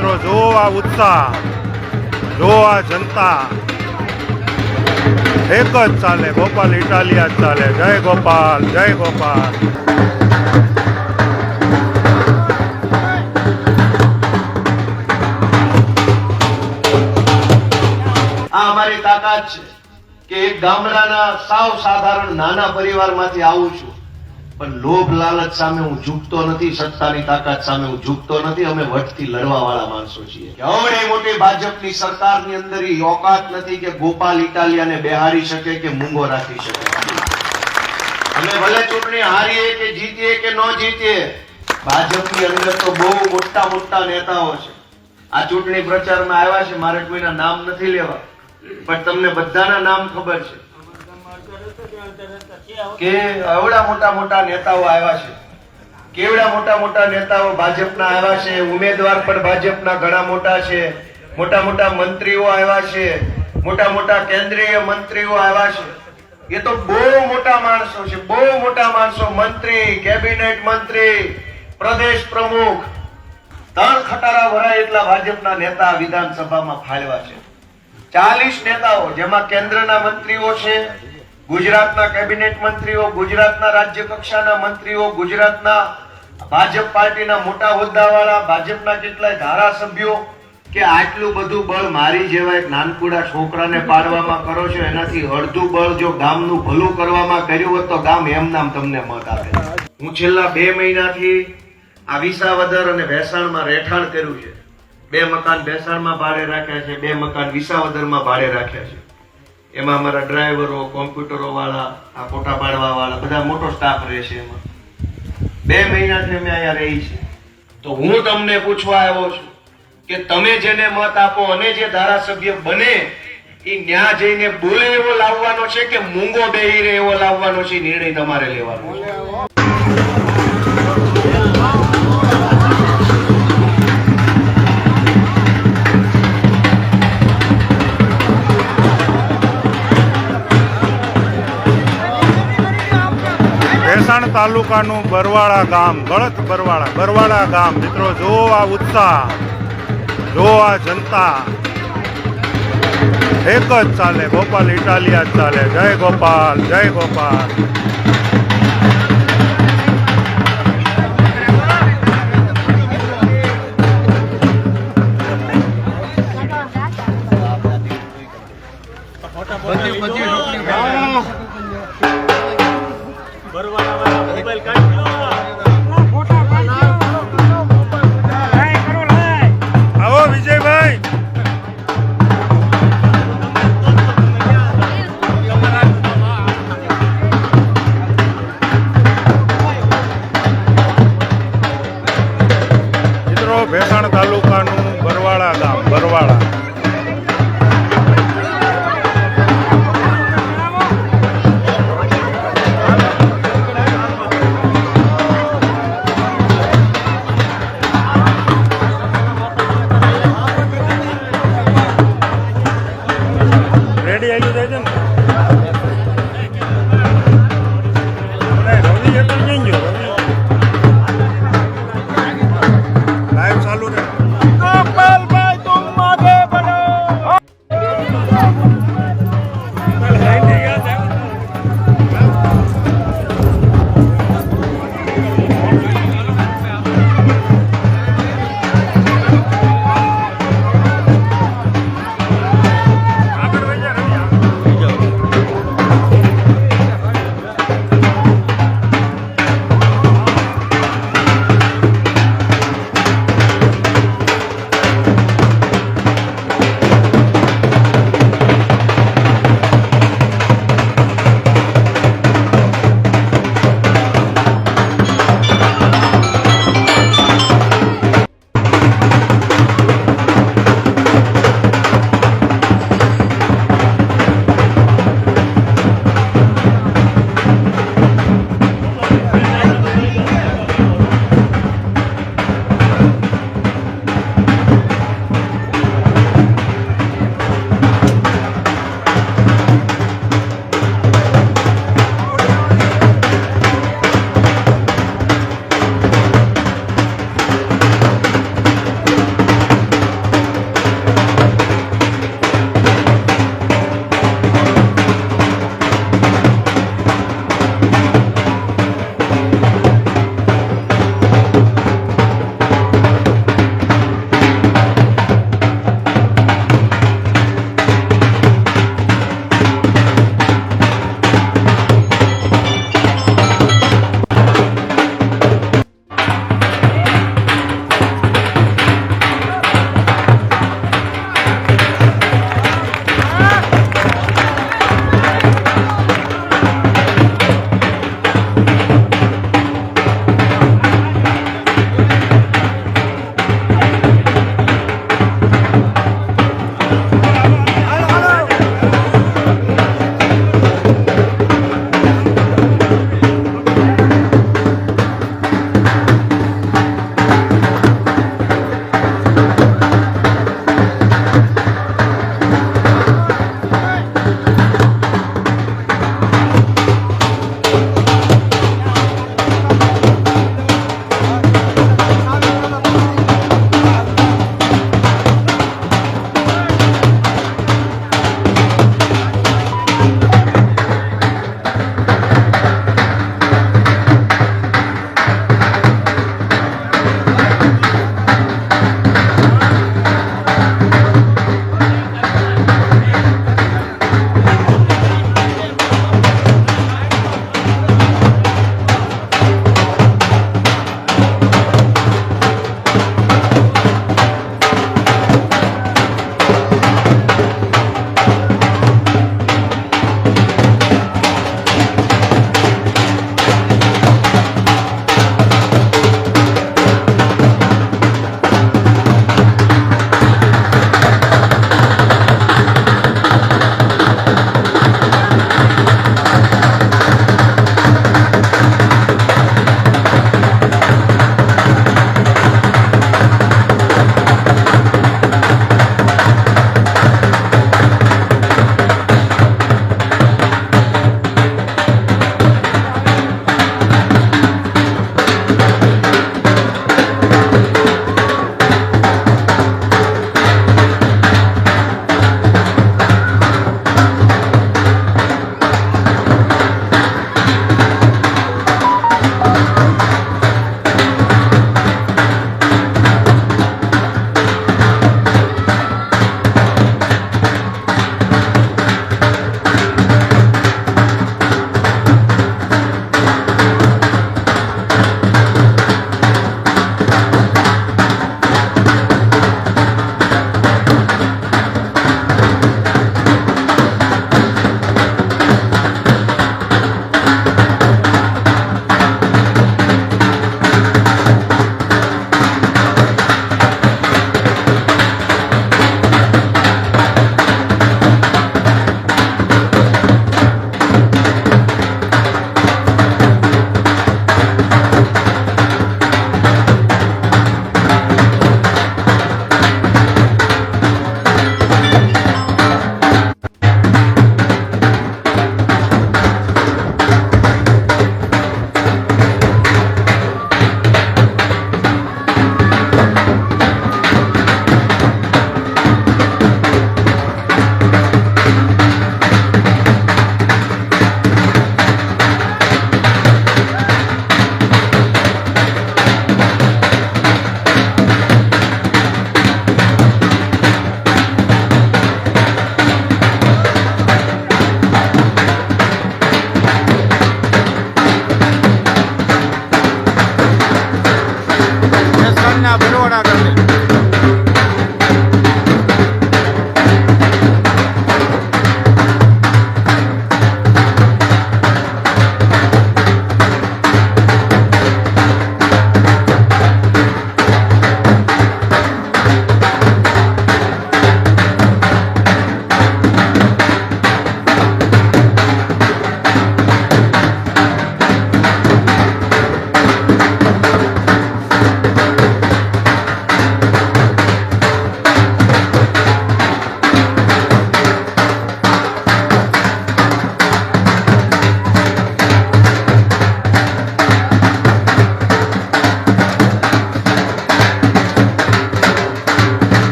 મિત્રો, જો આ ઉત્સાહ, જો આ જનતા, એક જ ચાલે, ગોપાલ ઇટાલિયા જ ચાલે. જય ગોપાલ, જય ગોપાલ. આ અમારી તાકાત છે કે એક ગામડાના સાવ સાધારણ નાના પરિવારમાંથી આવું છું, પણ લોભ લાલચ સામે હું ઝૂકતો નથી, સત્તાની તાકાત સામે હું ઝૂકતો નથી. અમે વટથી લડવા વાળા માણસો છીએ. એવડી મોટી ભાજપની સરકારની અંદર ઓકાત નથી કે ગોપાલ ઇટાલિયાને બેહારી શકે કે મૂંગો રાખી શકે. અમે ભલે ચૂંટણી હારીએ કે જીતીએ કે ન જીતીએ, ભાજપની અંદર તો બહુ મોટા મોટા નેતાઓ છે. આ ચૂંટણી પ્રચારમાં આવ્યા છે, મારે કોઈના નામ નથી લેવા, પણ તમને બધાના નામ ખબર છે કે એવડા મોટા મોટા નેતાઓ આવ્યા છે, કેવડા મોટા મોટા નેતાઓ ભાજપના આવ્યા છે. ઉમેદવાર પણ ભાજપના ઘણા મોટા છે, મોટા મોટા મંત્રીઓ આવ્યા છે, મોટા મોટા કેન્દ્રીય મંત્રીઓ આવ્યા છે. એ તો બહુ મોટા માણસો છે, બહુ મોટા માણસો. મંત્રી, કેબિનેટ મંત્રી, પ્રદેશ પ્રમુખ, 3 ખટારા ભરાય એટલા ભાજપના નેતા વિધાનસભામાં ફાળવા છે. 40 નેતાઓ, જેમાં કેન્દ્રના મંત્રીઓ છે, ગુજરાતના કેબિનેટ મંત્રીઓ, ગુજરાતના રાજ્ય કક્ષાના મંત્રીઓ, ગુજરાતના ભાજપ પાર્ટીના મોટા હોદ્દાવાળા, ભાજપના કેટલાય ધારાસભ્યો. કે આટલું બધું બળ મારી જેવા એક નાનકુડા છોકરાને પાડવામાં કરો છો, એનાથી અડધું બળ જો ગામનું ભલું કરવામાં કર્યું હોત તો ગામ એમનામ તમને મત આપે. હું છેલ્લા 2 મહિનાથી આ વિસાવદર અને ભેસાણમાં રહેઠાણ કર્યું છે. 2 મકાન ભેસાણમાં ભાડે રાખ્યા છે, 2 મકાન વિસાવદરમાં ભાડે રાખ્યા છે. એમાં અમારા ડ્રાઈવરો, કોમ્પ્યુટરો વાળા, આ ફોટા પાડવા વાળા બધા મોટો સ્ટાફ રહેશે. એમાં 2 મહિનાથી અમે અહીંયા રહી છે. તો હું તમને પૂછવા આવ્યો છું કે તમે જેને મત આપો અને જે ધારાસભ્ય બને એ ન્યા જઈને બોલે એવો લાવવાનો છે કે મૂંગો બેહી રહે એવો લાવવાનો છે, નિર્ણય તમારે લેવાનો છે. ભેસાણ તાલુકાનું બરવાળા ગામ, ગળત બરવાળા ગામ. મિત્રો, જો આ ઉત્સાહ, જો આ જનતા, એક જ ચાલે, ગોપાલ ઇટાલિયા જ ચાલે. જય ગોપાલ, જય ગોપાલ. આવો વિજયભાઈ. મિત્રો, ભેસાણ તાલુકાનું બરવાળા ગામ, બરવાળા. રેડી આવી જાય છે ને? રવિ એ તો જઈ ગયો. લાઈવ ચાલુ રહે. ગોપાલભાઈ તુમ માગે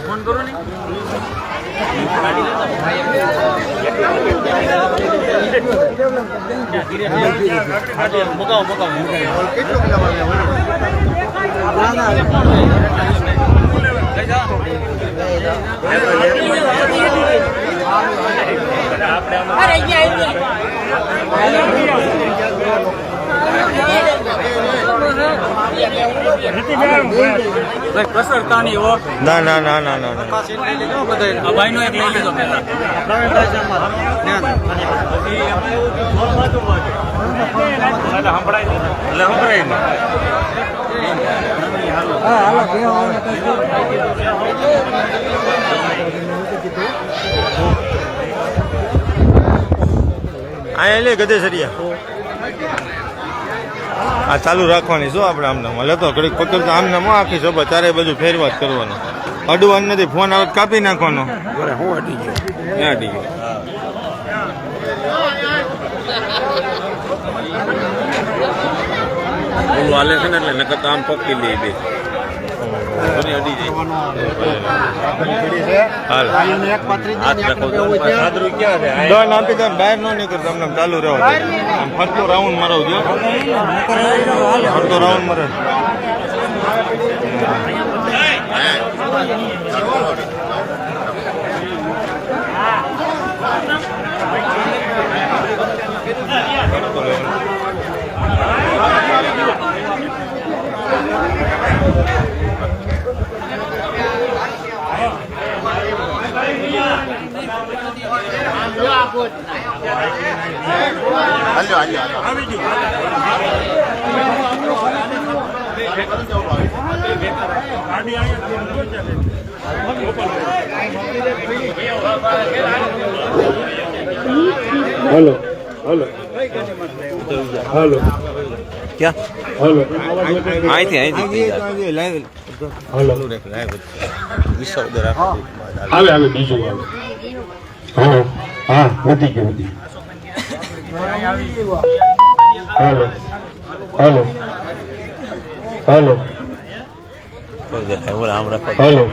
ફોન કરો ને કસરતા નહીં હો. ના ના ના ના ના આ ભાઈનો એક લઈ લીધો પેલા. અહીંયા લે ગધેસરિયા આ ચાલુ રાખવાની શું આપણે આમ નામ લેતો ઘડીક પકડતો આમ નામ આખી સભા ચારે બાજુ ફેરવા જ કરવાનો. અડવાનું નથી, ફોન આવે તો કાપી નાખવાનો. હું અડી ગયો ક્યાં અડી ગયો? ઓલું હાલે છે ને એટલે નકર તો આમ પકડી લે બે અડી જાય. આપી દો બહાર ન નીકળતો અમને ચાલુ રહેવા આમ ફરતો રાઉન્ડ મારવ જો ફરતો રાઉન્ડ મારે. हेलो हेलो हेलो क्या हेलो आई थी लाइव हेलो विश्व उधर આવે આવે બીજું આવે હા હા વધી ગયું हेलो हेलो हेलो हेलो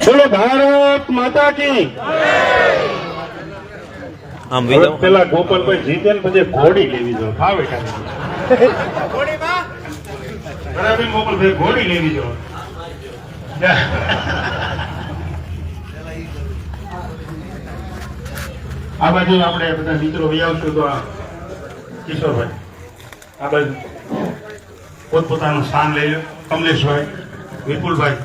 बोलो भारत माता की આમ પેલા ગોપાલભાઈ જીતે ને પછી ઘોડી લેવી જો ભાવે બરાબર ગોપાલભાઈ ઘોડી લેવી જો આ બાજુ આપણે બધા મિત્રો બી આવશું તો કિશોરભાઈ આ બાજુ પોતપોતાનું સ્થાન લઈ લો. કમલેશભાઈ, વિપુલભાઈ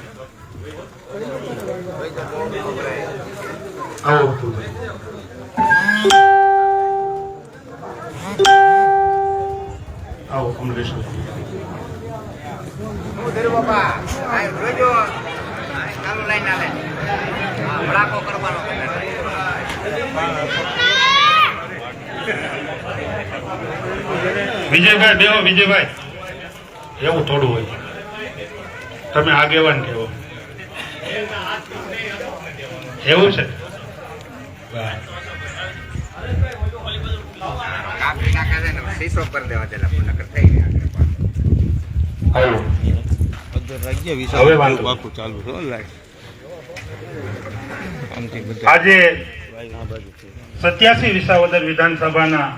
આવો આવો કમલેશભાઈ. વિજયભાઈ બેહો. વિજયભાઈ એવું થોડું હોય, તમે આગેવાન કેવો એવું છે. હવે વાંધો. ચાલુ આજે 87 વિસાવદર વિધાનસભાના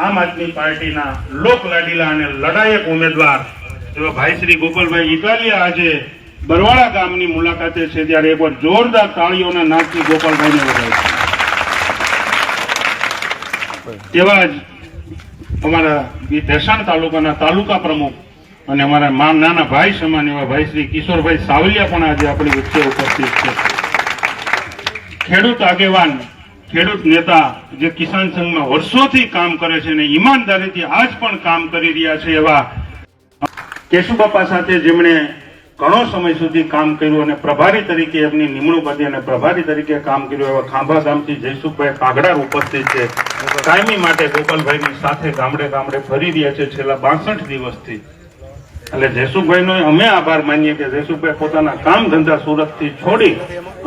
આમ આદમી પાર્ટીના લોકલાડીલા અને લડાયક ઉમેદવાર એવા ભાઈ શ્રી ગોપાલભાઈ ઇટાલિયા આજે બરવાળા ગામની મુલાકાતે છે, ત્યારે એકવાર જોરદાર તાળીઓના નાદથી ગોપાલભાઈને વધારે. તેવા જ અમારા ભેસાણ તાલુકાના તાલુકા પ્રમુખ અને અમારા નાના ભાઈ સમાન એવા ભાઈ શ્રી કિશોરભાઈ સાવલિયા પણ આજે આપણી વચ્ચે ઉપસ્થિત છે. ખેડૂત આગેવાન ખેડૂત નેતા જે કિસાન સંઘમાં વર્ષોથી કામ કરે છે અને ઈમાનદારીથી આજ પણ કામ કરી રહ્યા છે એવા કેશુબાપા સાથે જેમણે ઘણો સમય સુધી કામ કર્યું અને પ્રભારી તરીકે એમની નિમણૂક હતી અને પ્રભારી તરીકે કામ કર્યું એવા ખાંભા ગામથી જયસુખભાઈ કાગડા ઉપસ્થિત છે. કાયમી માટે ગોપાલભાઈની સાથે ગામડે ગામડે ફરી રહ્યા છે છેલ્લા 62 દિવસથી. એટલે જયસુખભાઈનો અમે આભાર માનીએ કે જયસુખભાઈ પોતાના કામ ધંધા સુરતથી છોડી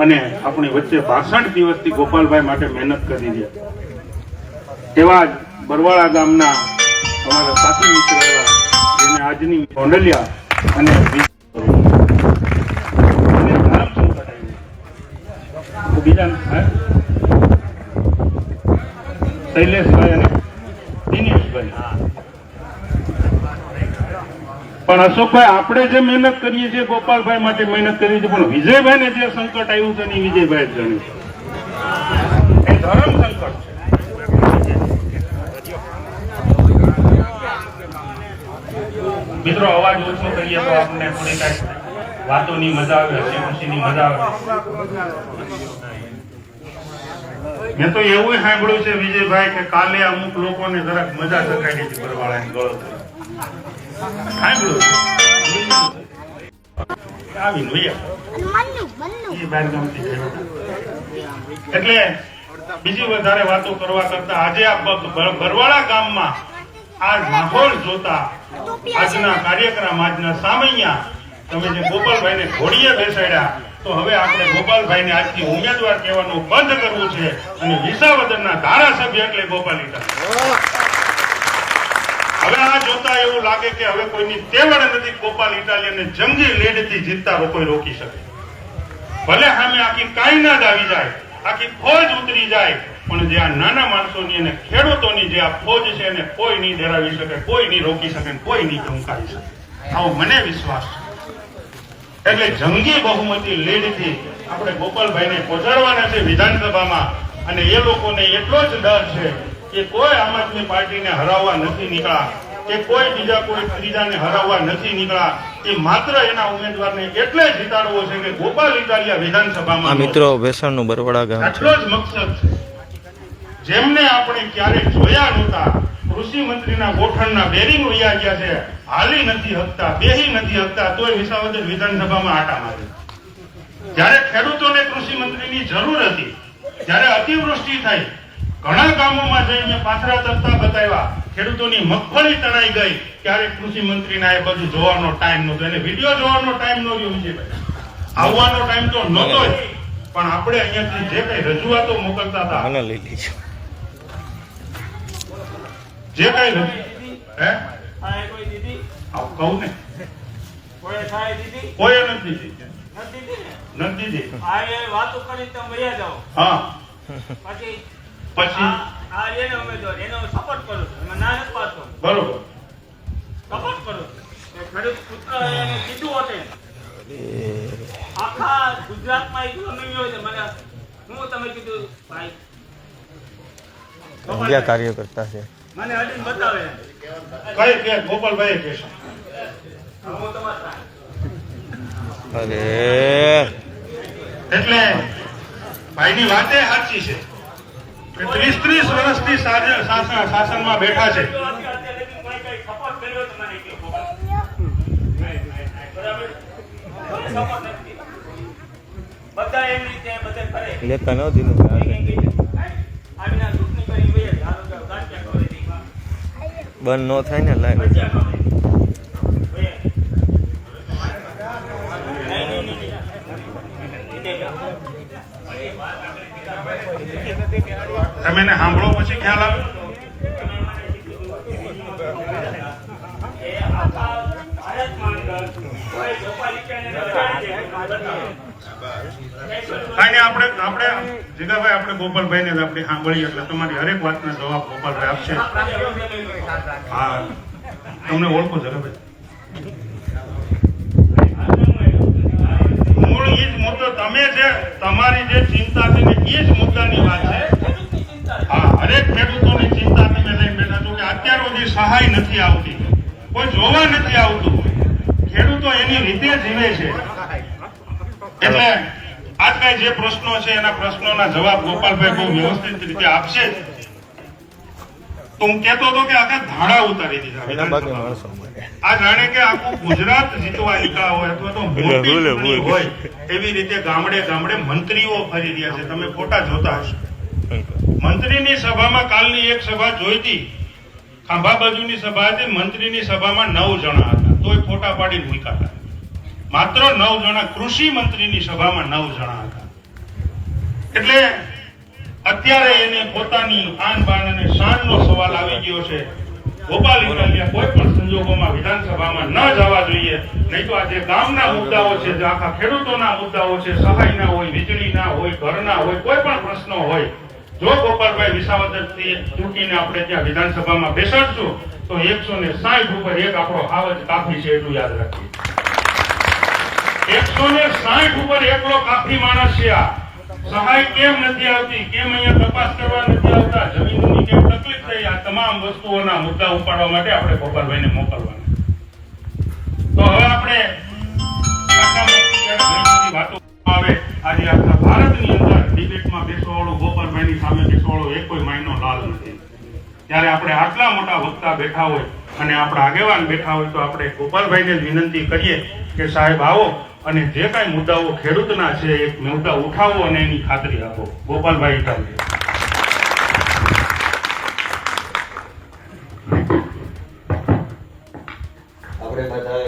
અને આપણી વચ્ચે 62 દિવસથી ગોપાલભાઈ માટે મહેનત કરી રહ્યા. એવા જ બરવાળા ગામના અમારા સાથી મિત્ર એવા જેને આજની ગોંડલિયા અને બીજા શૈલેષભાઈ અને દિનેશભાઈ. પણ અશોકભાઈ આપણે જે મહેનત કરીએ છીએ ગોપાલભાઈ માટે મહેનત કરીએ છીએ પણ વિજયભાઈને જે સંકટ આવ્યું છે ને એ વિજયભાઈ જ જાણ્યું. એ ધર્મ સંકટ છે. મિત્રો અવાજ ઓછો કરીએ તો આપણને થોડી કઈ વાતોની મજા આવે, હસી ખુશીની મજા આવે. મેં તો એવું સાંભળ્યું છે વિજયભાઈ કે કાલે અમુક લોકોને જરાક મજા ચકાઈ હતી બરવાળાની ગળો સાંભળ્યું આવી એટલે બીજી વધારે વાતો કરવા કરતા આજે આ બરવાળા ગામમાં આ માહોલ જોતા આજના કાર્યક્રમ આજના સામૈયા તમે જે ગોપાલભાઈને ઘોડીએ બેસાડ્યા તો હવે આપણે ગોપાલભાઈને આજથી ઉમેદવાર કહેવાનું બંધ કરવું છે અને વિસાવદરના ધારાસભ્ય એટલે ગોપાલ ઇટાલિયા. હવે આ જોતા એવું લાગે કે હવે કોઈની તેવડ નથી ગોપાલ ઇટાલિયાને જંગી લીડથી જીતતા કોઈ રોકી શકે. ભલે સામે આખી કાયનાત આવી જાય, આખી ફોજ ઉતરી જાય, પણ જે આ નાના માણસોની અને ખેડૂતોની જે આ ફોજ છે એને કોઈ નહીં ડરાવી શકે, કોઈ નહીં રોકી શકે, કોઈ નહીં ધમકાવી શકે. આવો મને વિશ્વાસ છે. એટલે જંગી બહુમતી લીડથી આપણે ગોપાલભાઈને પહોંચાડવાના છે વિધાનસભામાં. અને એ લોકોને એટલો જ ડર છે કે કોઈ આમ આદમી પાર્ટીને હરાવવા નથી નીકળ્યા કે કોઈ બીજા કોઈ ત્રીજાને હરાવવા નથી નીકળ્યા. એ માત્ર એના ઉમેદવારને એટલે જીતાડવો છે કે ગોપાલ ઇટાલિયા વિધાનસભામાં. મિત્રો વેસણનું બરવાળા ગામ આટલો જ મકસદ છે. જેમને આપણે ક્યારેય જોયા નહોતા, કૃષિ મંત્રીના ગોઠણના બેરિંગ વયા ગયા છે, હાલી નથી હકતા, બેહી નથી હકતા, તોય વિસાવદર વિધાનસભામાં આટા મારે. જ્યારે ખેડૂતોને કૃષિ મંત્રીની જરૂર હતી, જ્યારે અતિવૃષ્ટિ થઈ, ઘણા ગામોમાં જઈને પાથરા તરતા બતાવ્યા, ખેડૂતોની મગફળી તણાઈ ગઈ, ત્યારે કૃષિ મંત્રીના એ બધું જોવાનો ટાઈમ નહોતો. એને વિડીયો જોવાનો ટાઈમ ન રહ્યો વિજયભાઈ, આવવાનો ટાઈમ તો નહોતો જ. પણ આપણે અહીંયાથી જે કઈ રજૂઆતો મોકલતા હતા, લઈ લીધું જે કઈ હે કહું ને કોઈ નથી દીધી. વાતો કરી તમે વયા જાઓ હા પછી પછી આ એને ઉમેદવાર એનો સપોર્ટ કરો છો, એમાં ના નથી પાડતો, બરોબર સપોર્ટ કરો. ખેડૂત પુત્ર એને કીધું હોતે આખા ગુજરાતમાં એક ગમ્યું છે મને. હું તમે કીધું ભાઈ ક્યાં કાર્યકર્તા છે મને અડીને બતાવે કઈ કે ગોપાલભાઈ કે છે હું તમારા અરે એટલે ભાઈની વાતે સાચી છે કે 30 વર્ષથી શાસનમાં બેઠા છે. સપોર્ટ કર્યો તો મને કહો બરાબર. બધા એમ રીતે બધા કરે લેતા ન દીધું આવીના ચૂંટણી કરી વયે ધારો કે ગાંઠિયા કરે બંધ ન થાય ને લાઈવ તમે એને સાંભળો પછી ખ્યાલ આવે. આપણે જીગાભાઈ આપણે ગોપાલભાઈ ને આપણે સાંભળીએ એટલે તમારી હરેક વાતના જવાબ ગોપાલભાઈ આપશે. હા તમને ઓળખો જગાભાઈ. મૂળ એ જ મુદ્દો તમે જે તમારી જે ચિંતા છે ને એ જ મુદ્દાની વાત છે. હા હરેક ખેડૂતોની ચિંતા તમે લઈને બેઠા છો કે અત્યાર સુધી સહાય નથી આવતી, કોઈ જોવા નથી આવતું, ખેડૂતો એની રીતે જીવે છે. એટલે આજ કઈ જે પ્રશ્નો છે એના પ્રશ્નોના જવાબ ગોપાલભાઈ બહુ વ્યવસ્થિત રીતે આપશે જ. તો હું કહેતો હતો કે આખા ધાડા ઉતારી દીધા વિધાનસભામાં. આ જાણે કે આખું ગુજરાત જીતવા નીકળ્યા હોય અથવા તો મોટી ચૂંટણી હોય એવી રીતે ગામડે ગામડે મંત્રીઓ ફરી રહ્યા છે. તમે ફોટા જોતા હશો. મંત્રીની સભામાં કાલની એક સભા જોઈતી, ખાંભા બાજુની સભા હતી. મંત્રીની સભામાં 9 જણા હતા, તોય ફોટા પાડીને મૂક્યા હતા. માત્ર 9 જણા. કૃષિ મંત્રીની સભામાં 9 જણા હતા. એટલે અત્યારે એને પોતાની આન બાન અને શાનનો સવાલ આવી ગયો છે. ગોપાલ ઇટાલિયા કોઈ પણ સંજોગોમાં વિધાનસભામાં ન જવા જોઈએ, નહીં તો આજે ગામના મુદ્દાઓ છે, જે આખા ખેડૂતોના મુદ્દાઓ છે, સહાયના હોય, વીજળીના હોય, ઘરના હોય, કોઈ પણ પ્રશ્નો હોય, જો ગોપાલભાઈ વિસાવદરથી ચૂંટીને આપણે ત્યાં વિધાનસભામાં બેસાડશું તો 160 ઉપર એક આપણો હાવજ કાફી છે, એટલું યાદ રાખીએ. 160 ઉપર એકલો કાફી માણસ છે. આ સહાય કેમ નથી આવતી, કેમ અહીંયા તપાસ કરવા નથી આવતા, જમીનની કેમ તકલીફ થઈ, આ તમામ વસ્તુઓના મુદ્દા ઉપાડવા માટે આપણે ગોપાલભાઈને મોકલવાના. તો હવે આપણે વાતો આવે. આજે આખા ભારતની અંદર ડિબેટમાં બેસવાવાળું ગોપાલભાઈની સામે બેસવાવાળો એક કોઈ માયનો લાલ નથી. ત્યારે આપણે આટલા મોટા વક્તા બેઠા હોય અને આપણા આગેવાન બેઠા હોય તો આપણે ગોપાલભાઈને જ વિનંતી કરીએ કે સાહેબ આવો અને જે કાંઈ મુદ્દાઓ ખેડૂતના છે એ મુદ્દા ઉઠાવો અને એની ખાતરી આપો. ગોપાલભાઈ ઇટાલિયા. આપણે બધા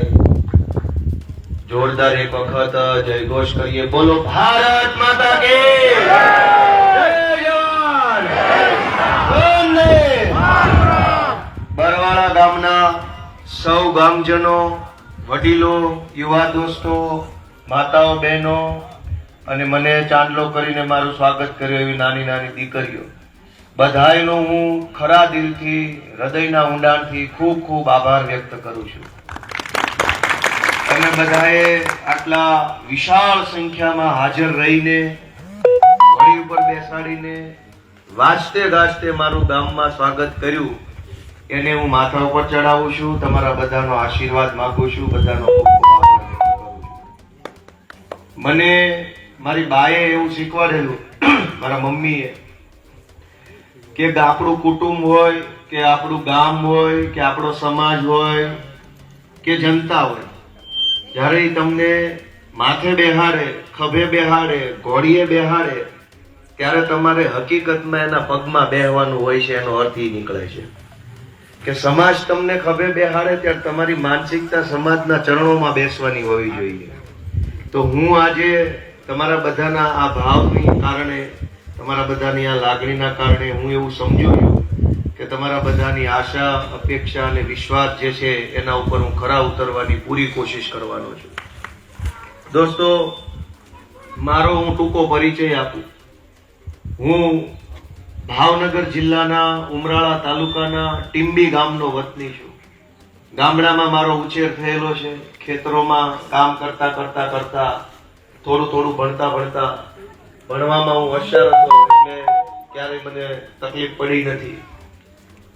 જોરદાર એક વખત જય ઘોષ કરીએ. બોલો ભારત માતા કી જય. જવાન વંદે માતરમ. બરવાળા ગામના સૌ ગામજનો, વડીલો, યુવા દોસ્તો, માતાઓ, બહેનો અને મને ચાંદલો કરીને મારું સ્વાગત કર્યું એવી નાની નાની દીકરીઓ, બધાયનો હું ખરા દિલથી, હૃદયના ઊંડાણથી ખૂબ ખૂબ આભાર વ્યક્ત કરું છું. તમે બધાએ આટલા વિશાળ સંખ્યામાં હાજર રહીને, વળી ઉપર બેસાડીને, વાજતે ગાજતે મારું ગામમાં સ્વાગત કર્યું, એને હું માથા ઉપર ચડાવું છું. તમારા બધાનો આશીર્વાદ માંગુ છું. બધાનો ખૂબ ખૂબ આભાર વ્યક્ત કરું છું. મને મારી બાએ એવું શીખવાડેલું, મારા મમ્મીએ, કે આપણું કુટુંબ હોય કે આપણું ગામ હોય કે આપણો સમાજ હોય કે જનતા હોય, જ્યારે ઈ તમને માથે બેહાડે, ખભે બેહાડે, ઘોડીએ બેહાડે, ત્યારે તમારે હકીકતમાં એના પગમાં બેહવાનું હોય છે. એનો અર્થ ઈ નીકળે છે કે સમાજ તમને ખભે બેહાડે ત્યારે તમારી માનસિકતા સમાજના ચરણોમાં બેસવાની હોવી જોઈએ. તો હું આજે તમારા બધાના આ ભાવની કારણે, તમારા બધાની આ લાગણીના કારણે હું એવું સમજુ છું કે તમારા બધાની આશા, અપેક્ષા અને વિશ્વાસ જે છે એના ઉપર હું ખરા ઉતરવાની પૂરી કોશિશ કરવાનો છું. દોસ્તો, મારો હું ટૂંકો પરિચય આપું. હું ભાવનગર જિલ્લાના ઉમરાળા તાલુકાના ટીંબી ગામનો વતની છું. ગામડામાં મારો ઉછેર થયેલો છે. ખેતરોમાં કામ કરતા કરતા કરતા, થોડું થોડું ભણતા ભણતા, ભણવામાં હું હોશિયાર હતો એટલે ક્યારેય મને તકલીફ પડી નથી.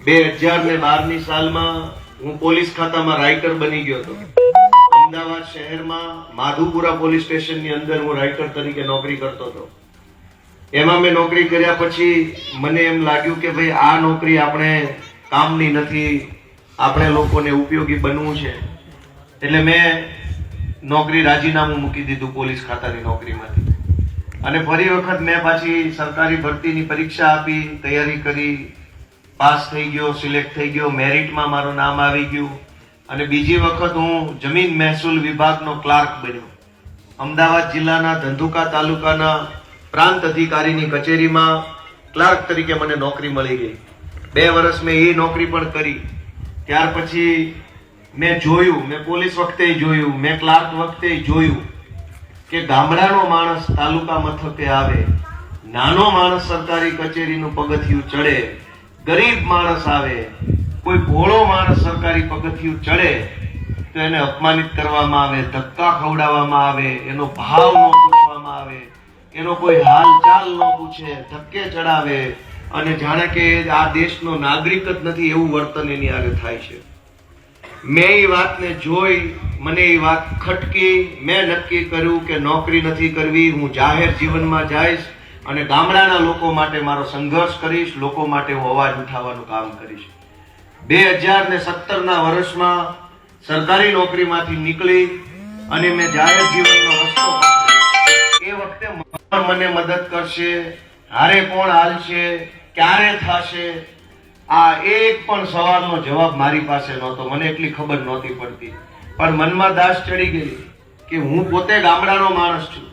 2012ની સાલમાં હું પોલીસ ખાતામાં રાઇટર બની ગયો હતો. અમદાવાદ શહેરમાં માધુપુરા પોલીસ સ્ટેશનની અંદર હું રાઇટર તરીકે નોકરી કરતો હતો. એમાં મેં નોકરી કર્યા પછી મને એમ લાગ્યું કે ભાઈ આ નોકરી આપણે કામની નથી, આપણે લોકોને ઉપયોગી બનવું છે. એટલે મેં નોકરી રાજીનામું મૂકી દીધું પોલીસ ખાતાની નોકરીમાંથી અને ફરી વખત મેં પાછી સરકારી ભરતીની પરીક્ષા આપી, તૈયારી કરી, પાસ થઈ ગયો, સિલેક્ટ થઈ ગયો, મેરિટમાં મારું નામ આવી ગયું અને બીજી વખત હું જમીન મહેસૂલ વિભાગનો ક્લાર્ક બન્યો. અમદાવાદ જિલ્લાના ધંધુકા તાલુકાના પ્રાંત અધિકારીની કચેરીમાં ક્લાર્ક તરીકે મને નોકરી મળી ગઈ. 2 વર્ષ મેં એ નોકરી પણ કરી. ત્યાર પછી મેં જોયું, મેં પોલીસ વખતે જોયું, મેં ક્લાર્ક વખતે જોયું કે ગામડાનો માણસ તાલુકા મથકે આવે, નાનો માણસ સરકારી કચેરીનું પગથિયું ચડે, ગરીબ માણસ આવે, કોઈ ભોળો માણસ સરકારી પગથિયું ચડે તો એને અપમાનિત કરવામાં આવે, ધક્કા ખવડાવવામાં આવે, એનો ભાવ ન પૂછવામાં આવે, એનો કોઈ હાલચાલ ન પૂછે, ધક્કે ચડાવે અને જાણે કે આ દેશનો નાગરિક જ નથી એવું વર્તન એની આગળ થાય છે. મેં એ વાતને જોઈ, મને એ વાત ખટકી, મેં નક્કી કર્યું કે નોકરી નથી કરવી, હું જાહેર જીવનમાં જઈશ અને ગામડાના લોકો માટે મારો સંઘર્ષ કરીશ, લોકો માટે હું અવાજ ઉઠાવવાનું કામ કરીશ. 2017ના વર્ષમાં સરકારી નોકરીમાંથી નીકળી અને મેં જાહેર જીવનનો રસ્તો પકડ્યો. એ વખતે મને મદદ કરશે, હારે કોણ હાલશે, ક્યારે થશે, આ એક પણ સવાલનો જવાબ મારી પાસે નહોતો. મને એટલી ખબર નહોતી પડતી, પણ મનમાં દાસ ચડી ગઈ કે હું પોતે ગામડાનો માણસ છું,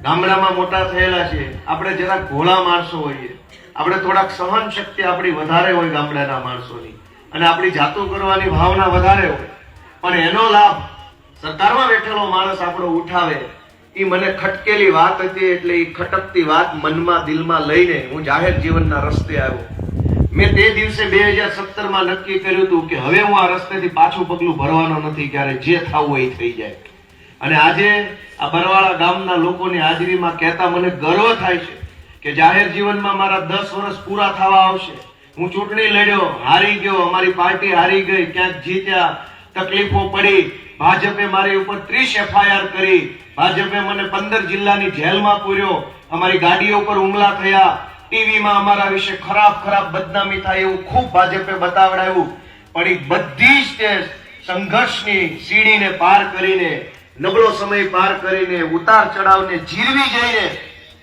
ગામડામાં મોટા થયેલા છે. આપણે જરાક ભોળા માણસો હોઈએ, આપણે થોડાક સહન શક્તિ આપણી વધારે હોય ગામડાના માણસોની, અને આપણી જાતું કરવાની ભાવના વધારે હોય, પણ એનો લાભ સરકારમાં બેઠેલો માણસ આપણો ઉઠાવે. એ મને ખટકેલી વાત હતી, એટલે એ ખટકતી વાત મનમાં દિલમાં લઈને હું જાહેર જીવનના રસ્તે આવ્યો. મેં તે દિવસે 2017માં નક્કી કર્યું હતું કે હવે હું આ રસ્તેથી પાછું પગલું ભરવાનો નથી, ક્યારે જે થવું હોય એ થઈ જાય. અને આજે આ બરવાળા ગામના લોકોની હાજરીમાં કહેતા મને ગર્વ થાય છે કે જાહેર જીવનમાં મારા 10 વર્ષ પૂરા થવા આવશે. હું ચૂંટણી લડ્યો, હારી ગયો, અમારી પાર્ટી હારી ગઈ, ક્યાંક જીત્યા, તકલીફો પડી, ભાજપે મારી ઉપર 30 FIR કરી, ભાજપે મને 15 જિલ્લાની જેલમાં પૂર્યો, અમારી ગાડીઓ પર હુમલા થયા, ટીવીમાં અમારા વિશે ખરાબ બદનામી થાય એવું ખૂબ ભાજપે બતાવડાવ્યું. પણ એ બધી જ તે સંઘર્ષની સીડીને પાર કરીને, નબળો સમય પાર કરીને, ઉતાર ચઢાવને જીરવી જઈને,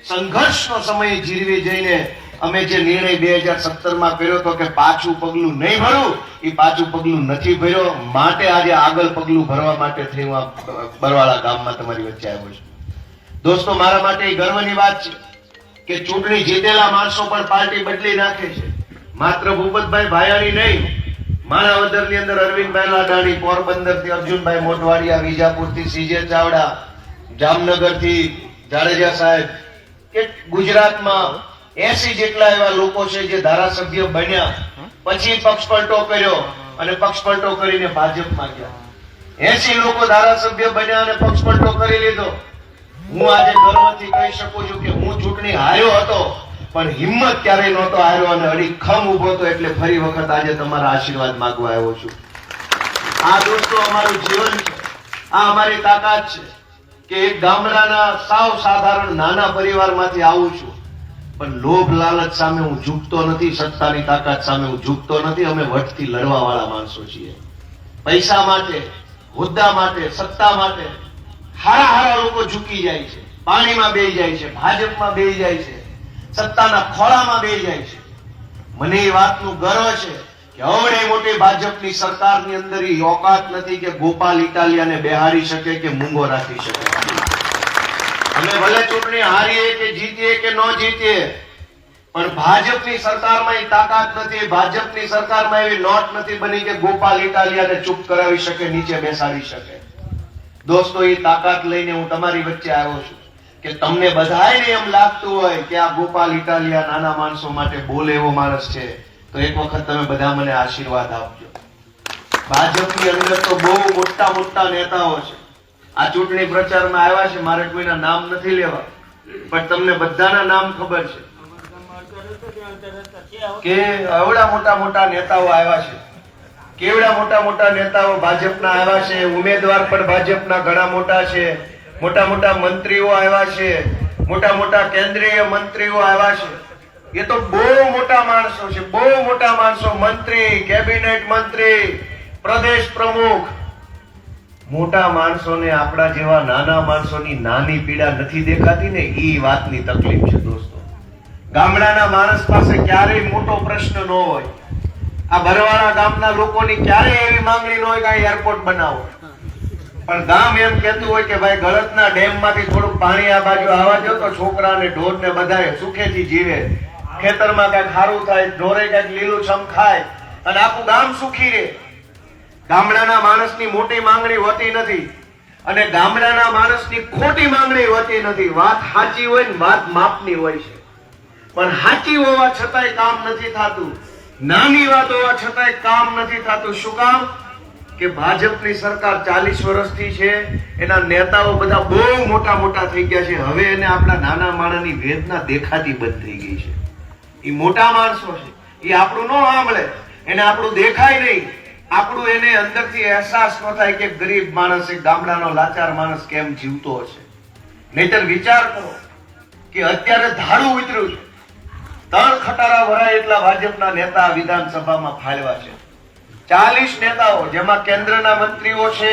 સંઘર્ષનો સમય જીરવી જઈને અમે જે નિર્ણય 2017માં કર્યો હતો કે પાછું પગલું નહીં ભરું, એ પાછું પગલું નથી ભર્યો. માટે આજે આગળ પગલું ભરવા માટે થઈ હું આ બરવાળા ગામમાં તમારી વચ્ચે આવ્યો છું. દોસ્તો, મારા માટે એ ગર્વની વાત છે કે ચૂંટણી જીતેલા માણસો પણ પાર્ટી બદલી નાખે છે. માત્ર ભૂપતભાઈ ભાયાણી નહીં, માણાવદરની અંદર અરવિંદભાઈ લાડાણી, પોરબંદરથી અર્જુનભાઈ મોઢવાડિયા, વિજાપુરથી CJ ચાવડા, જામનગરથી જાડેજા સાહેબ, કે ગુજરાતમાં 80 જેટલા એવા લોકો છે જે ધારાસભ્ય બન્યા, પછી પક્ષ પલટો કર્યો અને પક્ષ પલટો કરીને ભાજપમાં ગયા. 80 લોકો ધારાસભ્ય બન્યા અને પક્ષ પલટો કરી લીધો. હું આજે ગર્વથી કહી શકું છું કે હું ચૂંટણી હાર્યો હતો, પણ હિંમત ક્યારેય નહોતો હાર્યો અને અડીખમ ઉભો હતો. એટલે ફરી વખત આજે તમારા આશીર્વાદ માંગવા આવ્યો છું. આ દોસ્તો અમારું જીવન છે, આ અમારી તાકાત છે કે એક ગામડાના સાવ સાધારણ નાના પરિવારમાંથી આવું છું, પણ લોભ લાલચ સામે હું ઝૂકતો નથી, સત્તાની તાકાત સામે હું ઝૂકતો નથી. અમે વટથી લડવા વાળા માણસો છીએ. પૈસા માટે, હોદ્દા માટે, સત્તા માટે હારા લોકો ઝૂકી જાય છે, પાણીમાં બેહી જાય છે, ભાજપમાં બેહી જાય છે, સત્તાના ખોળામાં બેહી જાય છે. મને એ વાતનું ગર્વ છે કે અવડે મોટી ભાજપની સરકારની અંદર એ ઓકાત નથી કે ગોપાલ ઇટાલિયાને બેહાડી શકે કે મૂંગો રાખી શકે. અમે ભલે ચૂંટણી હારીએ કે જીતીએ કે ન જીતીએ, પણ ભાજપની સરકારમાં એ તાકાત નથી, ભાજપની સરકારમાં એવી નોટ નથી બની કે ગોપાલ ઇટાલિયાને ચૂપ કરાવી શકે, નીચે બેસાડી શકે. દોસ્તો, એ તાકાત લઈને હું તમારી વચ્ચે આવ્યો છું કે તમને બધાયને એમ લાગતું હોય કે આ ગોપાલ ઇટાલિયા નાના માણસો માટે બોલે એવો માણસ છે, તો એક વખત તમે બધા મને આશીર્વાદ આપજો. ભાજપની અંદર તો બહુ મોટા નેતાઓ છે. આ ચૂંટણી પ્રચારમાં આવ્યા છે, મારે કોઈના નામ નથી લેવા, પણ તમને બધાના નામ ખબર છે કે એવડા મોટા નેતાઓ આવ્યા છે, કેવડા મોટા નેતાઓ ભાજપના આવ્યા છે. ઉમેદવાર પણ ભાજપના ઘણા મોટા છે, મોટા મંત્રીઓ આવ્યા છે, મોટા કેન્દ્રીય મંત્રીઓ આવ્યા છે. એ તો બહુ મોટા માણસો છે, બહુ મોટા માણસો, મંત્રી, કેબિનેટ મંત્રી, પ્રદેશ પ્રમુખ. મોટા માણસોને આપણા જેવા નાના માણસોની નાની પીડા નથી દેખાતી ને, એ વાતની તકલીફ છે. દોસ્તો, ગામડાના માણસ પાસે ક્યારેય મોટો પ્રશ્ન ન હોય. આ બરવાળા ગામના લોકોની ક્યારેય એવી માંગણી ન હોય કે એરપોર્ટ બનાવો, પણ ગામ એમ કહેતું હોય કે ભાઈ ગળતના ડેમમાંથી થોડુંક પાણી આ બાજુ આવવા દો તો છોકરા ને ઢોર ને બધાએ સુખેથી જીવે, ખેતરમાં કઈક સારું થાય, ઢોરે કઈક લીલુંછમ ખાય અને આખું ગામ સુખી રહે. ગામડાના માણસની મોટી માંગણી હોતી નથી અને ગામડાના માણસની ખોટી માંગણી હોતી નથી. વાત સાચી હોય ને વાત માપની હોય છે, પણ સાચી હોવા છતાંય કામ નથી થતું, નાની વાત હોવા છતાંય કામ નથી થતું. શું કામ? કે ભાજપની સરકાર 40 વર્ષથી છે, એના નેતાઓ બધા બહુ મોટા થઈ ગયા છે. હવે એને આપણા નાના માણસની વેદના દેખાતી બંધ થઈ ગઈ છે. એ મોટા માણસો છે, એ આપણું ન સાંભળે, એને આપણું દેખાય નહીં, આપણું એને અંદરથી અહેસાસ ન થાય કે ગરીબ માણસ, એક ગામડાનો લાચાર માણસ કેમ જીવતો હશે. નહીતર વિચાર કરો કે અત્યારે ધારું ઉતર્યું છે, 3 ખટારા ભરાય એટલા ભાજપના નેતા વિધાનસભામાં ફાળવા છે. 40 નેતાઓ, જેમાં કેન્દ્રના મંત્રીઓ છે,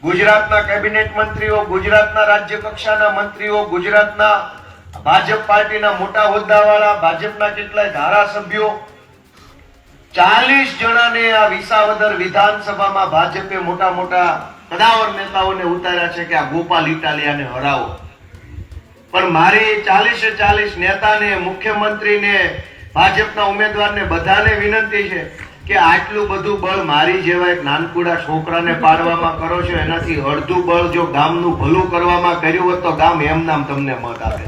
ગુજરાતના કેબિનેટ મંત્રીઓ, ગુજરાતના રાજ્ય કક્ષાના મંત્રીઓ, ગુજરાતના ભાજપ પાર્ટીના મોટા હોદ્દાવાળા, ભાજપના કેટલાય ધારાસભ્યો, 40 જણાને આ વિસાવદર વિધાનસભામાં ભાજપે મોટા મોટા કદાવર નેતાઓને ઉતાર્યા છે કે આ ગોપાલ ઇટાલિયાને હરાવો. પણ મારી 40 નેતાને, મુખ્યમંત્રીને, ભાજપના ઉમેદવારને બધાને વિનંતી છે કે આટલું બધું બળ મારી જેવા એક નાનકુડા છોકરાને પાડવામાં કરો છો, એનાથી અડધું બળ જો ગામનું ભલું કરવામાં કર્યું હોત તો ગામ એમ નામ તમને મત આપે.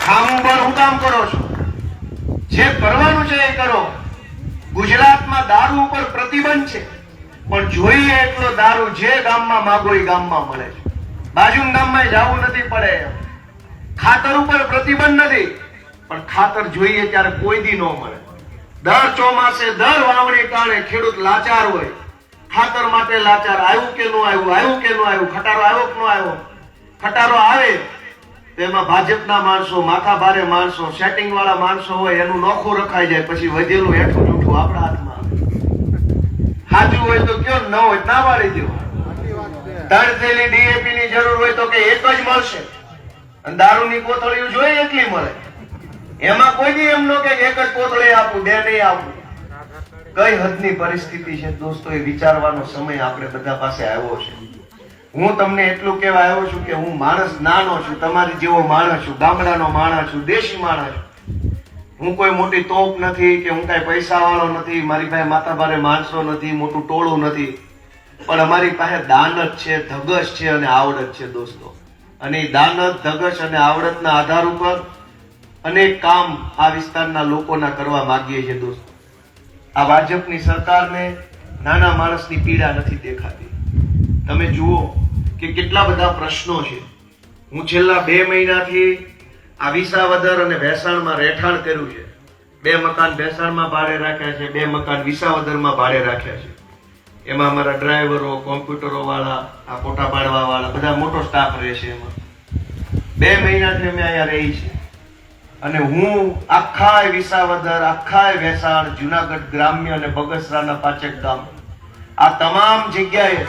ખામું બળ હું કામ કરો છો? જે કરવાનું છે એ કરો. ગુજરાતમાં દારૂ ઉપર પ્રતિબંધ છે, પણ જોઈએ એટલો દારૂ જે ગામમાં માગો એ ગામમાં મળે છે. બાજુના ગામમાં જવું નથી પડે. ખાતર ઉપર પ્રતિબંધ નથી, પણ ખાતર જોઈએ ત્યારે કોઈ દી ન મળે. દર ચોમાસે, દર વાવણી કારણે ખેડૂત લાચાર હોય, ખાતર માટે લાચાર. આવ્યું કે ન આવ્યું, આવ્યું કે ન આવ્યું, ખટારો આવ્યો કે ન આવ્યો. ખટારો આવે તેમાં ભાજપના માણસો, માથા ભારે માણસો, સેટિંગ વાળા માણસો હોય, એનું નોખું રખાઈ જાય, પછી વધેલું હેઠું જૂઠું આપણા હાથમાં આવે. સાચું હોય તો કયો, ન હોય ના વાળી દો. 3 થેલી ડીએપી ની જરૂર હોય તો કે એક જ મળશે, અને દારૂની કોથળીઓ જોઈએ એટલી મળે. એમાં કોઈ દી એમ ન કે એક જ કોથળી આપું, 2 નહીં આપું. કઈ હદની પરિસ્થિતિ છે દોસ્તો, એ વિચારવાનો સમય આપણે બધા પાસે આવ્યો છે. હું તમને એટલું કહેવા આવ્યો છું કે હું માણસ નાનો છું, તમારી જેવો માણસ છું, ગામડાનો માણસ છું, દેશી માણસ છું. હું કોઈ મોટી તોપ નથી કે હું કઈ પૈસા વાળો નથી, મારી પાસે માથા ભારે માણસો નથી, મોટું ટોળું નથી, પણ અમારી પાસે દાનત છે, ધગશ છે અને આવડત છે દોસ્તો. અને એ દાનત, ધગશ અને આવડતના આધાર ઉપર અનેક કામ આ વિસ્તારના લોકોના કરવા માંગીએ છીએ દોસ્તો. આ ભાજપની સરકારને નાના માણસની પીડા નથી દેખાતી. તમે જુઓ કે કેટલા બધા પ્રશ્નો છે. હું છેલ્લા 2 મહિનાથી આ વિસાવદર અને ભેસાણમાં રહેઠાણ કર્યું છે. 2 મકાન ભેસાણમાં ભાડે રાખ્યા છે, 2 મકાન વિસાવદરમાં ભાડે રાખ્યા છે. એમાં અમારા ડ્રાઈવરો, કોમ્પ્યુટરો વાળા, આ ફોટા પાડવા વાળા બધા મોટો સ્ટાફ રહે છે. એમાં 2 મહિનાથી અમે અહીંયા રહી છે. અને હું આખા વિસાવદર, આખા ભેસાણ, જુનાગઢ ગ્રામ્ય અને બગસરાના 5 ગામ, આ તમામ જગ્યાએ,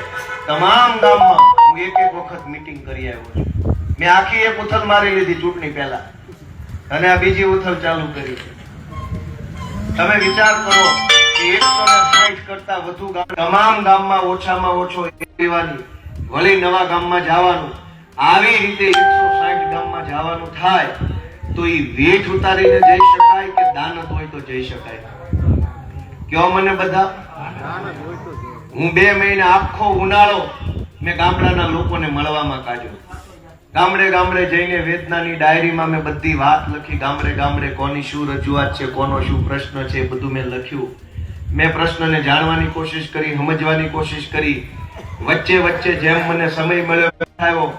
તમામ ગામમાં હું એક વખત મીટિંગ કરી આવ્યો છું. મેં આખી એક ઉથલ મારી લીધી ચૂંટણી પહેલા, અને આ બીજી ઉથલ ચાલુ કરી. તમે વિચાર કરો કે 160 કરતા વધુ ગામ, તમામ ગામમાં ઓછામાં ઓછો લેવાની, વળી નવા ગામમાં જવાનું, આવી રીતે 160 ગામમાં જવાનું થાય તો એ વેઠ ઉતારીને જઈ શકાય કે દાનત હોય તો જઈ શકાય? કયો મને બધા. હું 2 મહિના આખો ઉનાળો મેં ગામડાના લોકોને મળવામાં કાઢ્યો. ગામડે ગામડે જઈને વેદનાની ડાયરીમાં મેં બધી વાત લખી. ગામડે ગામડે કોની શું રજૂઆત છે, કોનો શું પ્રશ્ન છે, બધું મેં લખ્યું. મેં પ્રશ્નને જાણવાની કોશિશ કરી, સમજવાની કોશિશ કરી. વચ્ચે વચ્ચે જેમ મને સમય મળ્યો ઉઠાવ્યો.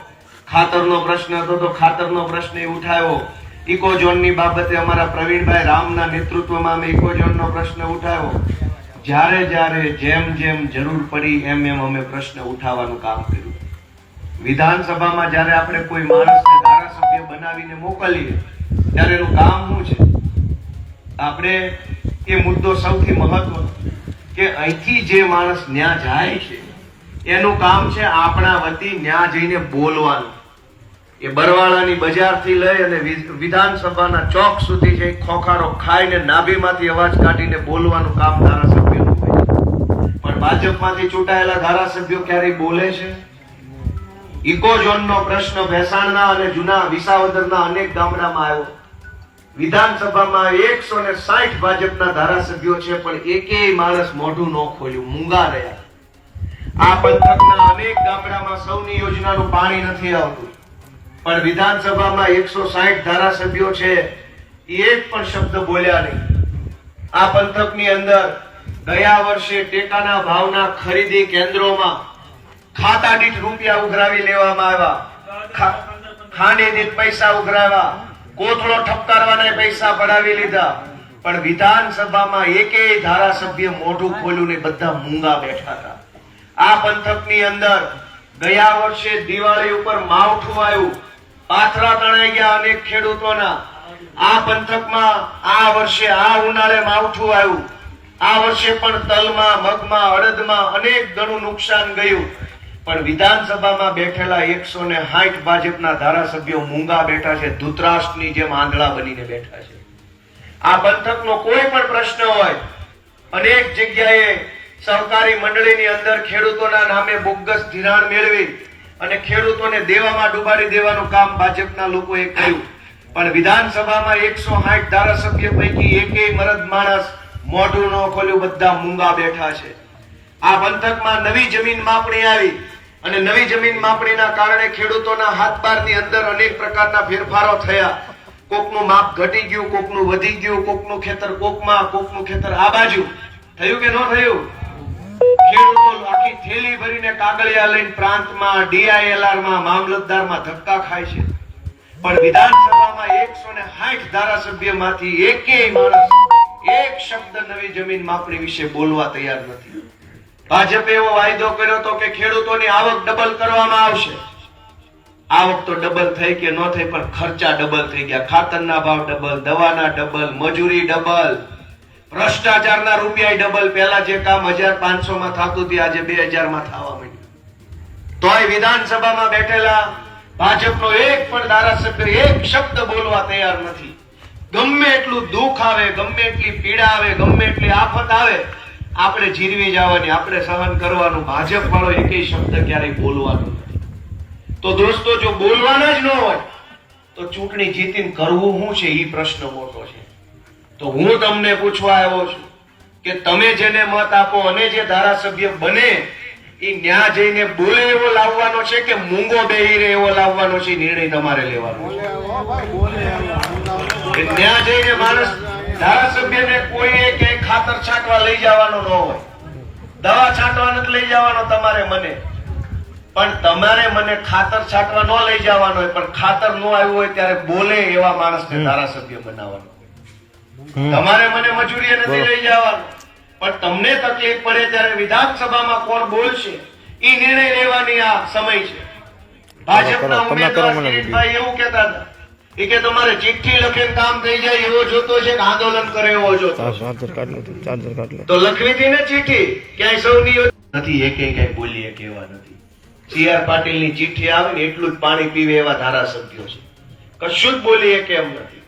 ખાતરનો પ્રશ્ન હતો તો ખાતરનો પ્રશ્ન ઉઠાવ્યો. ઇકોઝોનની બાબતે અમારા પ્રવીણભાઈ રામના નેતૃત્વમાં અમે ઇકોઝોનનો પ્રશ્ન ઉઠાવ્યો. જ્યારે જ્યારે જેમ જેમ જરૂર પડી એમ એમ અમે પ્રશ્ન ઉઠાવવાનું કામ કર્યું. વિધાનસભામાં જ્યારે આપણે કોઈ માણસને ધારાસભ્ય બનાવીને મોકલીએ ત્યારે એનું કામ શું છે? આપણે એ મુદ્દો સૌથી મહત્વનો કે અહીંથી જે માણસ ન્યા જાય છે એનું કામ છે આપણા વતી ન્યા જઈને બોલવાનું. એ બરવાળાની બજારથી લઈ અને વિધાનસભાના ચોક સુધી જઈ ખોખારો ખાઈને નાભીમાંથી અવાજ કાઢીને બોલવાનું કામ ધારાસભ્યનું હોય. પણ ભાજપમાંથી ચૂંટાયેલા ધારાસભ્યો ક્યારેય બોલે છે? ઇકોઝોનનો પ્રશ્ન ભેસાણના અને જૂના વિસાવદરના અનેક ગામડામાં આવ્યો. વિધાનસભામાં 160 ભાજપના ધારાસભ્યો છે, પણ એકેય માણસ મોઢું ન ખોલ્યું, મૂંગા રહ્યા. આ પંથકના અનેક ગામડામાં સૌની યોજનાનું પાણી નથી આવતું, પણ વિધાનસભામાં 160 ધારાસભ્યો છે, એક પણ શબ્દ બોલ્યા નહીં. આ પંથકની અંદર ગયા વર્ષે ટેકાના ભાવના ખરીદી કેન્દ્રોમાં ખાતા દીઠ રૂપિયા ઉઘરાવી લેવામાં આવ્યા. ખાંડી દીઠ પૈસા ઉઘરાવ્યા. કોથળો ઠપકારવાના પૈસા પડાવી લીધા. પણ વિધાનસભામાં એકેય ધારાસભ્ય મોઢું ખોલ્યું નહીં, બધા મૂંગા બેઠા હતા. આ પંથકની અંદર ગયા વર્ષે દિવાળી ઉપર માવઠું આવ્યું, પાથરા તણાઈ ગયા અનેક ખેડૂતોના. આ પંથકમાં આ વર્ષે આ ઉનાળે માવઠું આવ્યું. આ વર્ષે પણ તલમાં, મગમાં, અડદમાં અનેક ગણું નુકસાન ગયું. પણ વિધાનસભામાં બેઠેલા 160 ભાજપના ધારાસભ્યો મૂંગા બેઠા છે, ધૂતરાષ્ટ્રની જેમ આંધળા બનીને બેઠા છે. આ પંથકનો કોઈ પણ પ્રશ્ન હોય, અનેક જગ્યાએ સહકારી મંડળીની અંદર ખેડૂતોના નામે બોગસ ધિરાણ મેળવી અને ખેડૂતોને દેવામાં ડૂબાડી દેવાનું કામ ભાજપના લોકોએ કર્યું. પણ વિધાનસભામાં 160 ધારાસભ્ય પૈકી એકેય મરદ માણસ મોઢું ન ખોલ્યું, બધા મૂંગા બેઠા છે. આ પંથકમાં નવી જમીન માપણી આવી અને નવી જમીન માપણીના કારણે ખેડૂતોના હાથબારની અંદર અનેક પ્રકારના ફેરફારો થયા. કોકનું માપ ઘટી ગયું, કોકનું વધી ગયું, કોકનું ખેતર કોકમાં, કોકનું ખેતર આ બાજુ. થયું કે ન થયું? ખેડૂતો આખી થેલી ભરીને કાગળિયા લઈને પ્રાંતમાં, DILR માં, મામલતદારમાં ધક્કા ખાય છે. પણ વિધાનસભામાં 160 ધારાસભ્યમાંથી એકેય માણસ એક શબ્દ નવી જમીન માપણી વિશે બોલવા તૈયાર નથી. ભાજપે એવો વાયદો કર્યો હતો કે ખેડૂતોની આવક ડબલ કરવામાં આવશે. આવક તો ડબલ થઈ કે ન થઈ, પણ ખર્ચા ડબલ થઈ ગયા. ખાતરના ભાવ ડબલ, દવાના ડબલ, મજૂરી ડબલ, ભ્રષ્ટાચારના રૂપિયા ડબલ. પહેલા જે કામ 1500 માં થતું હતું આજે 2000 માં થવા માંડ્યું. તોય વિધાનસભામાં બેઠેલા ભાજપનો એક પણ ધારાસભ્ય એક શબ્દ બોલવા તૈયાર નથી. ગમે એટલું દુઃખ આવે, ગમે એટલી પીડા આવે, ગમે એટલી આફત આવે, આપણે જીરવી જવાની, આપણે સહન કરવાનું. ભાજપ વાળો એકેય શબ્દ ક્યારેય બોલવાનું નથી. તો દોસ્તો, જો બોલવાના જ ન હોય તો ચૂંટણી જીતીને કરવું શું છે એ પ્રશ્ન મોટો છે. તો હું તમને પૂછવા આવ્યો છું કે તમે જેને મત આપો અને જે ધારાસભ્ય બને એ ન્યા જઈને બોલે એવો લાવવાનો છે કે મૂંગો બેહી રહે એવો લાવવાનો છે? નિર્ણય તમારે લેવાનો છે. ન્યા જઈને માણસ ધારાસભ્યને કોઈએ ક્યાંય ખાતર છાંટવા લઈ જવાનો ન હોય, દવા છાંટવા નથી લઈ જવાનો તમારે મને, પણ તમારે મને ખાતર છાંટવા ન લઈ જવાનો હોય, પણ ખાતર ન આવ્યું હોય ત્યારે બોલે એવા માણસને ધારાસભ્ય બનાવવાનો. તમારે મને મજૂરીએ નથી લઈ જવાનું, પણ તમને તકલીફ પડે ત્યારે વિધાનસભામાં કોણ બોલશે એ નિર્ણય લેવાની આ સમય છે. ભાજપના ઉમેદવાર કિરીટભાઈ એવું કહેતા હતા કે તમારે ચિઠ્ઠી લખીને કામ થઈ જાય એવો જોતો છે કે આંદોલન કરે એવો જોતો? તો લખવી હતી ને ચિઠ્ઠી, ક્યાંય સૌની નથી, એકે કઈ બોલીએ કેવા નથી. CR પાટીલની ચિઠ્ઠી આવે ને એટલું જ પાણી પીવે એવા ધારાસભ્યો છે, કશું જ બોલીએ કેમ નથી.